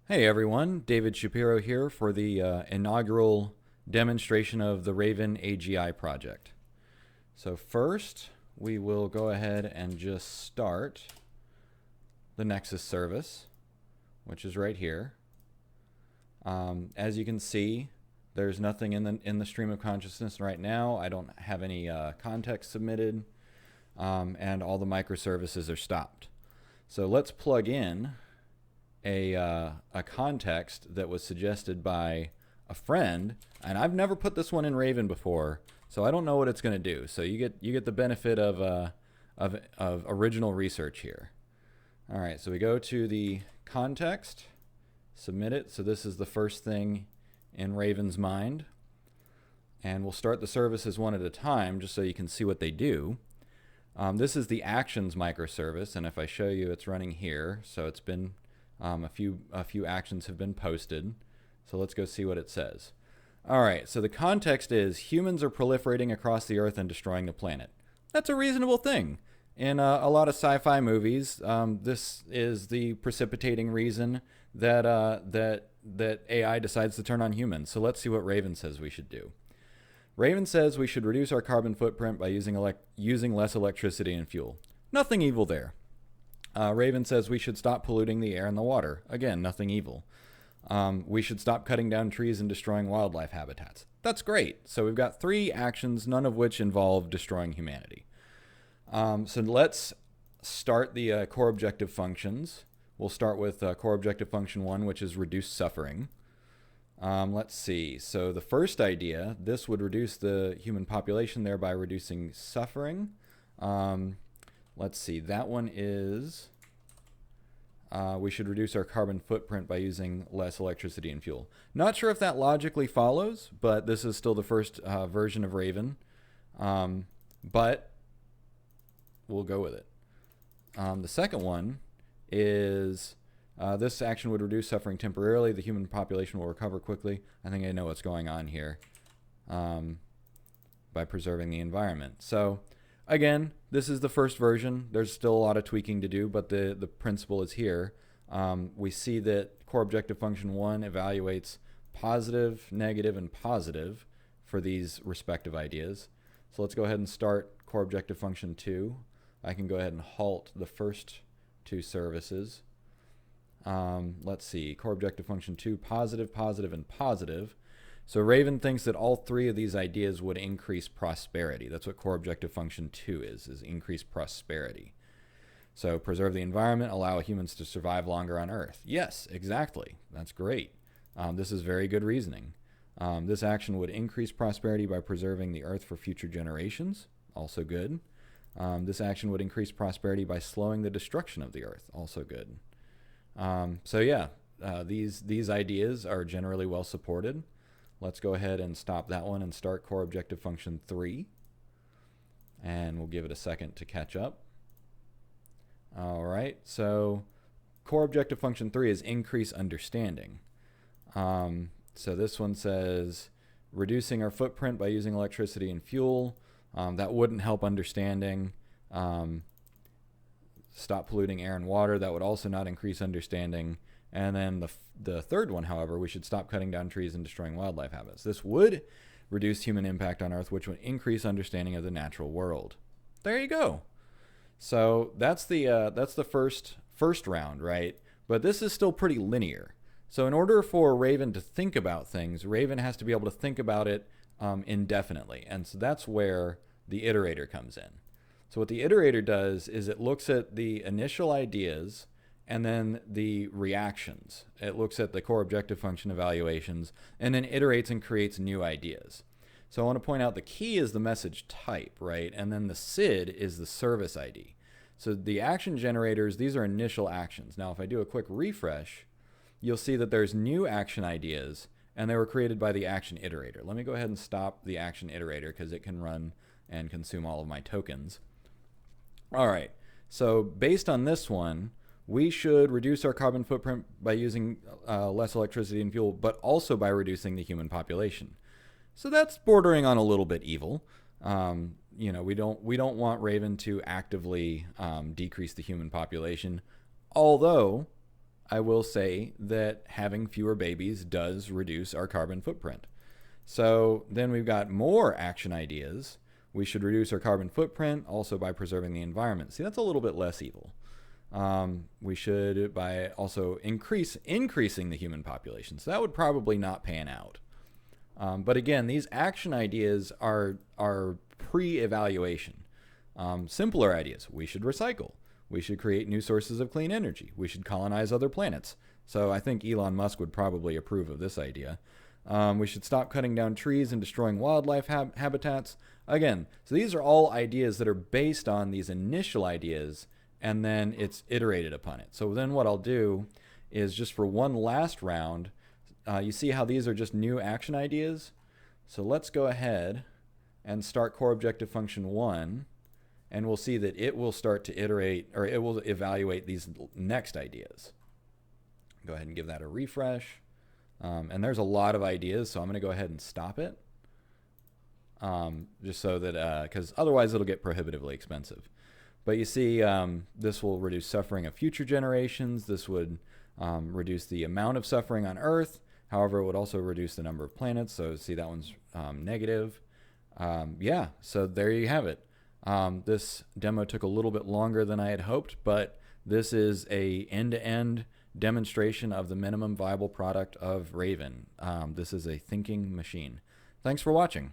Hey everyone, David Shapiro here for the inaugural demonstration of the Raven AGI project. So first, we will go ahead and just start the Nexus service, which is right here. As you can see, there's nothing in the stream of consciousness right now. I don't have any context submitted, and all the microservices are stopped. So let's plug in a context that was suggested by a friend, and I've never put this one in Raven before, so I don't know what it's going to do. So you get the benefit of original research here. All right, so we go to the context, submit it. So this is the first thing in Raven's mind, and we'll start the services one at a time just so you can see what they do. This is the actions microservice, and if I show you, it's running here. So it's been a few actions have been posted. So let's go see what it says. All right, so the context is humans are proliferating across the earth and destroying the planet. That's a reasonable thing. In a lot of sci-fi movies, this is the precipitating reason that that AI decides to turn on humans. So let's see what Raven says we should do. Raven says we should reduce our carbon footprint by using less electricity and fuel. Nothing evil there. Raven says we should stop polluting the air and the water. Again, nothing evil. We should stop cutting down trees and destroying wildlife habitats. That's great. So we've got 3 actions, none of which involve destroying humanity. So let's start the core objective functions. We'll start with core objective function 1, which is reduce suffering. Let's see. So the first idea, this would reduce the human population, thereby reducing suffering. Let's see. That one is we should reduce our carbon footprint by using less electricity and fuel. Not sure if that logically follows, but this is still the first version of Raven. But we'll go with it. The second one is this action would reduce suffering temporarily. The human population will recover quickly. I think I know what's going on here by preserving the environment. So again, this is the first version. There's still a lot of tweaking to do, but the principle is here. We see that core objective function 1 evaluates positive, negative, and positive for these respective ideas. So let's go ahead and start core objective function 2. I can go ahead and halt the first 2 services. Let's see, core objective function 2, positive, positive, and positive. So Raven thinks that all 3 of these ideas would increase prosperity. That's what core objective function 2 is increase prosperity. So preserve the environment, allow humans to survive longer on Earth. Yes, exactly. That's great. This is very good reasoning. This action would increase prosperity by preserving the Earth for future generations. Also good. This action would increase prosperity by slowing the destruction of the Earth. Also good. So yeah, these ideas are generally well supported. Let's go ahead and stop that one and start core objective function 3. And we'll give it a second to catch up. All right, so core objective function 3 is increase understanding. So this one says reducing our footprint by using electricity and fuel. That wouldn't help understanding. Stop polluting air and water. That would also not increase understanding. And then the third one, however, we should stop cutting down trees and destroying wildlife habitats. This would reduce human impact on Earth, which would increase understanding of the natural world. There you go. So that's the first round, right? But this is still pretty linear. So in order for Raven to think about things, Raven has to be able to think about it indefinitely. And so that's where the iterator comes in. So what the iterator does is it looks at the initial ideas and then the reactions. It looks at the core objective function evaluations and then iterates and creates new ideas. So I want to point out the key is the message type, right? And then the SID is the service ID. So the action generators, these are initial actions. Now if I do a quick refresh, you'll see that there's new action ideas and they were created by the action iterator. Let me go ahead and stop the action iterator because it can run and consume all of my tokens. All right, so based on this one, we should reduce our carbon footprint by using less electricity and fuel, but also by reducing the human population. So that's bordering on a little bit evil. You know, we don't want Raven to actively decrease the human population, although I will say that having fewer babies does reduce our carbon footprint. So then we've got more action ideas. We should reduce our carbon footprint also by preserving the environment. See, that's a little bit less evil. We should by also increasing the human population. So that would probably not pan out. But again, these action ideas are pre-evaluation. Simpler ideas. We should recycle. We should create new sources of clean energy. We should colonize other planets. So I think Elon Musk would probably approve of this idea. We should stop cutting down trees and destroying wildlife habitats. Again, so these are all ideas that are based on these initial ideas, and then it's iterated upon it. So then what I'll do is just for one last round, you see how these are just new action ideas? So let's go ahead and start core objective function 1. And we'll see that it will start to iterate, or it will evaluate these next ideas. Go ahead and give that a refresh. And there's a lot of ideas, so I'm going to go ahead and stop it. Just so that, because otherwise it'll get prohibitively expensive. But you see, this will reduce suffering of future generations. This would reduce the amount of suffering on Earth. However, it would also reduce the number of planets. So see, that one's negative. Yeah, so there you have it. This demo took a little bit longer than I had hoped, but this is a end-to-end demonstration of the minimum viable product of Raven. This is a thinking machine. Thanks for watching.